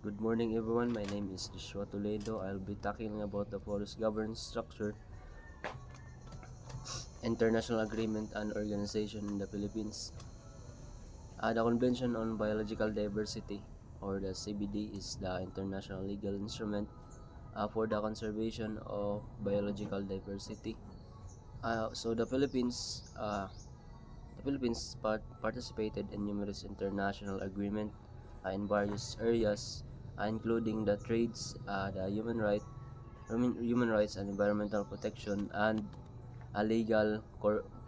Good morning everyone, my name is Joshua Toledo. I'll be talking about the forest governance structure, international agreement and organization in the Philippines. The Convention on Biological Diversity, or the CBD, is the international legal instrument for the conservation of biological diversity. So the Philippines participated in numerous international agreements in various areas, including the trades, the human rights and environmental protection, and legal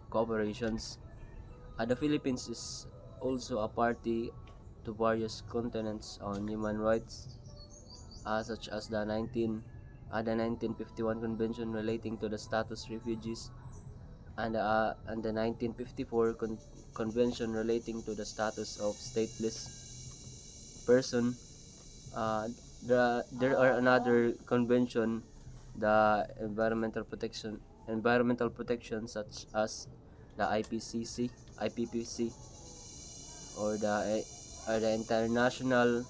cooperations. The Philippines is also a party to various continents on human rights, such as the 1951 Convention relating to the status refugees, and the 1954 Convention relating to the status of stateless person. Uh, there are another convention, the environmental protection, such as the IPPC, or the International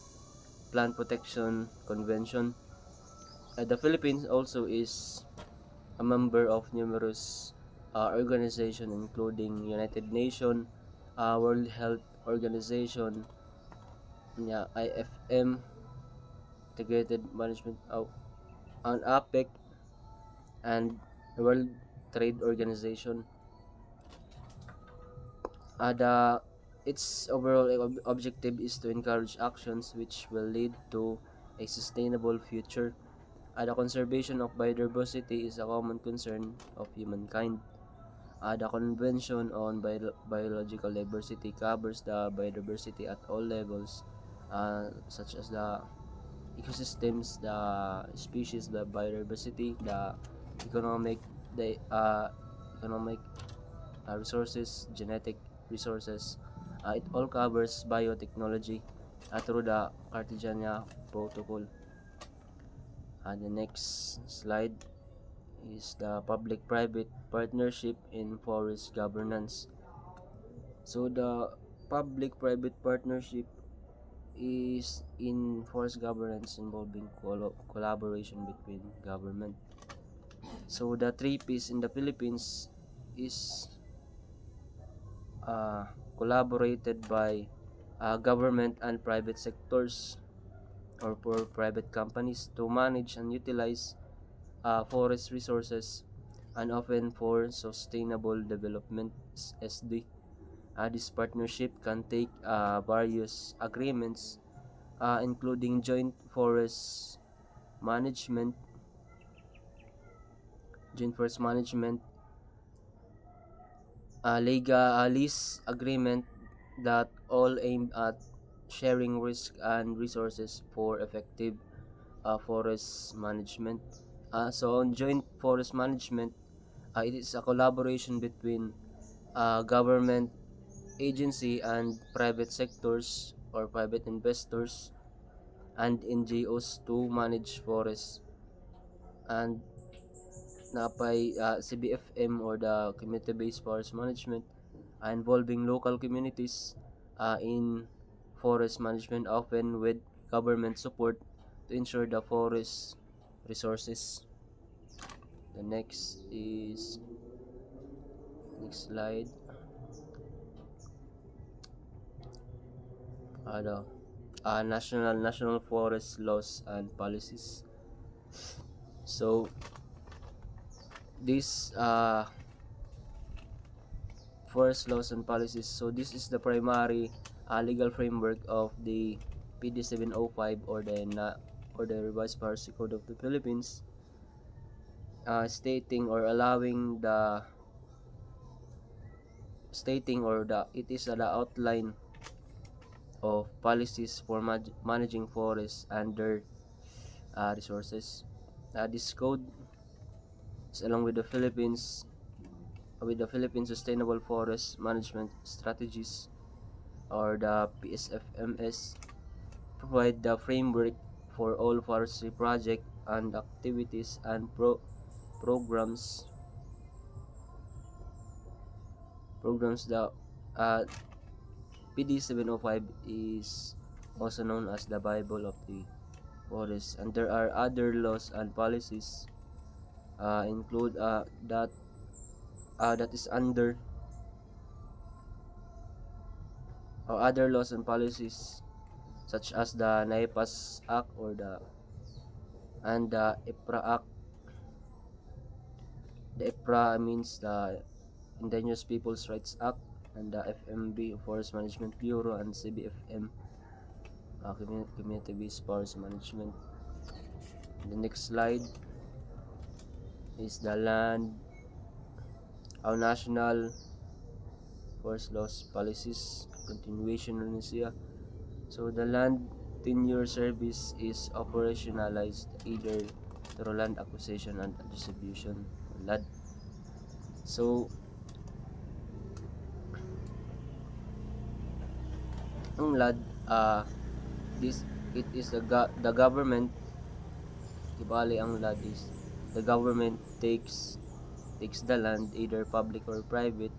Plant Protection Convention. The Philippines also is a member of numerous organizations, including United Nations, World Health Organization, IFM, Integrated Management, and APEC, and World Trade Organization. The its overall objective is to encourage actions which will lead to a sustainable future. The conservation of biodiversity is a common concern of humankind. The Convention on Biological Diversity covers the biodiversity at all levels, such as the ecosystems, the species, the biodiversity, the economic, the economic resources, genetic resources. It all covers biotechnology through the Cartagena Protocol. The next slide is the public-private partnership in forest governance. So the public-private partnership is in forest governance involving collaboration between government. So the three P's in the Philippines is uh, collaborated by government and private sectors, or for private companies, to manage and utilize forest resources, and often for sustainable development, SD. This partnership can take various agreements, including management, joint forest management, lease agreement, that all aim at sharing risk and resources for effective forest management. So on joint forest management, it is a collaboration between government agency and private sectors, or private investors and NGOs, to manage forests. And napay CBFM, or the community-based forest management, involving local communities in forest management, often with government support, to ensure the forest resources. The next slide. The national forest laws and policies. So this forest laws and policies. So this is the primary legal framework of the PD 705, or the Revised Forestry Code of the Philippines, stating, or the it is the outline of policies for managing forests and their resources. This code is along with the Philippine Sustainable Forest Management Strategies, or the PSFMS, provide the framework for all forestry projects and activities and programs. The PD 705 is also known as the Bible of the forest. And there are other laws and policies include that is under other laws and policies such as the NAIPAS Act and the EPRA Act. The EPRA means the Indigenous Peoples Rights Act, and the FMB, Forest Management Bureau, and CBFM, Community Based Forest Management. The next slide is the land, our national forest laws policies, continuation na siya. So the land tenure service is operationalized either through land acquisition and distribution, LAD. So ang LAD, it is the government, kibali ang LAD is the government takes the land, either public or private,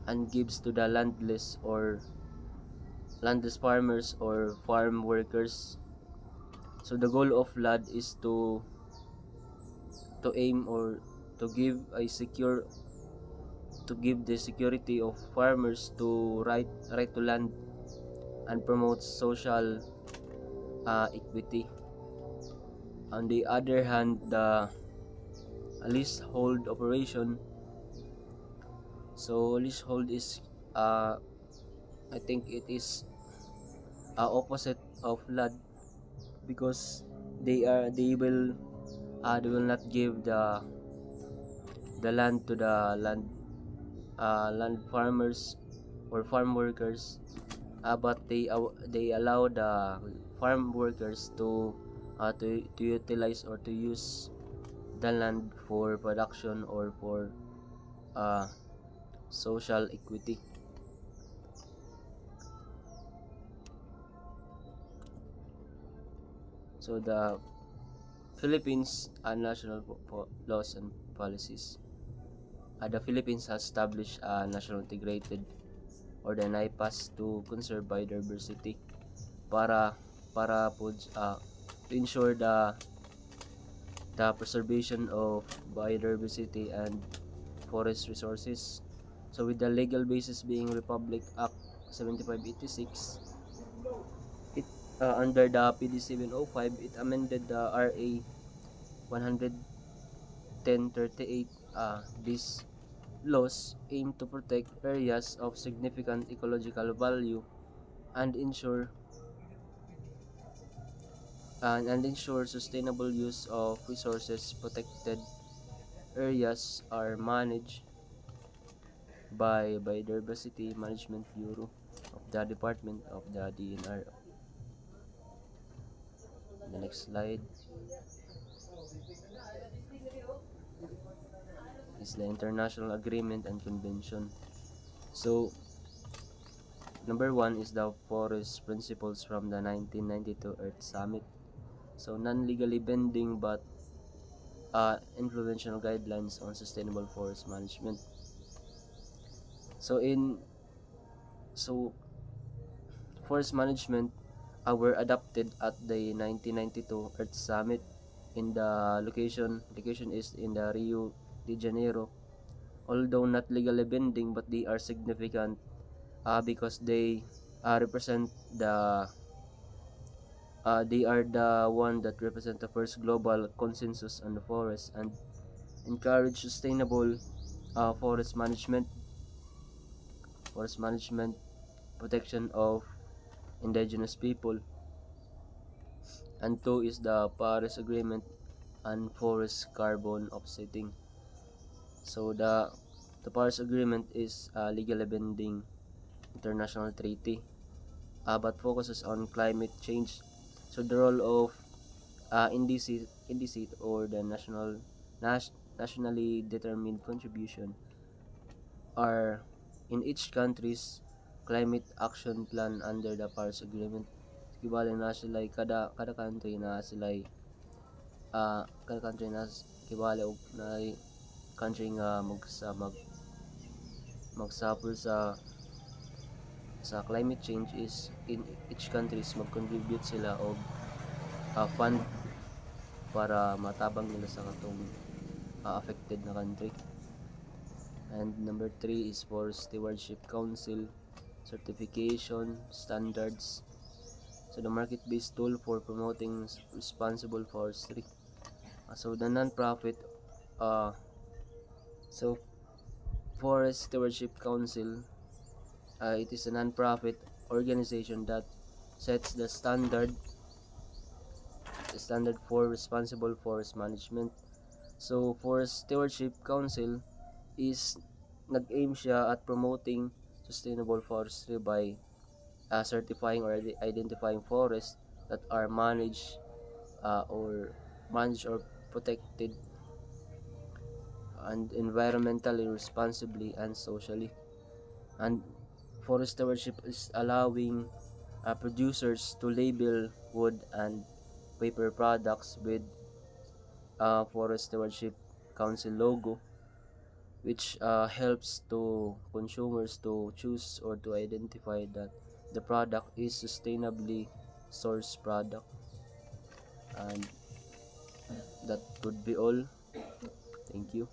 and gives to the landless farmers or farm workers. So the goal of LAD is to aim or to give the security of farmers to right to land and promote social equity. On the other hand, the leasehold operation, so leasehold is I think it is opposite of LAD, because they will not give the land to the land farmers or farm workers, but they allow the farm workers to utilize or to use the land for production or for social equity. So the Philippines national laws and policies. The Philippines has established a national integrated or the NAIPAS to conserve biodiversity para po to ensure the preservation of biodiversity and forest resources. So with the legal basis being Republic Act 7586, it under the PD 705, it amended the RA 11038. These laws aim to protect areas of significant ecological value and ensure sustainable use of resources. Protected areas are managed by Biodiversity Management Bureau of the Department of the DNR. The next slide is the international agreement and convention. So number 1 is the forest principles from the 1992 Earth Summit. So non-legally binding but influential guidelines on sustainable forest management. So forest management were adopted at the 1992 Earth Summit. In the location is in the Rio de Janeiro. Although not legally binding, but they are significant because they represent they are the one that represent the first global consensus on the forest and encourage sustainable forest management, protection of indigenous people. And 2 is the Paris Agreement and forest carbon offsetting. So the Paris Agreement is a legally binding international treaty, but focuses on climate change. So the role of indices or the nationally determined contribution are in each country's climate action plan under the Paris Agreement. Kibali na sila kada country na sila kibali og na country nga magsapol sa climate change is in each countries mag-contribute sila og fund para matabang nila sa katong affected na country. And number 3 is for Stewardship Council certification standards. So the market-based tool for promoting responsible forestry. So the non-profit so Forest Stewardship Council, it is a non-profit organization that sets the standard for responsible forest management. So Forest Stewardship Council is nag-aim siya at promoting sustainable forestry by certifying or identifying forests that are managed or protected and environmentally responsibly and socially. And forest stewardship is allowing producers to label wood and paper products with Forest Stewardship Council logo, which helps to consumers to choose or to identify that the product is sustainably sourced product. And that would be all. Thank you.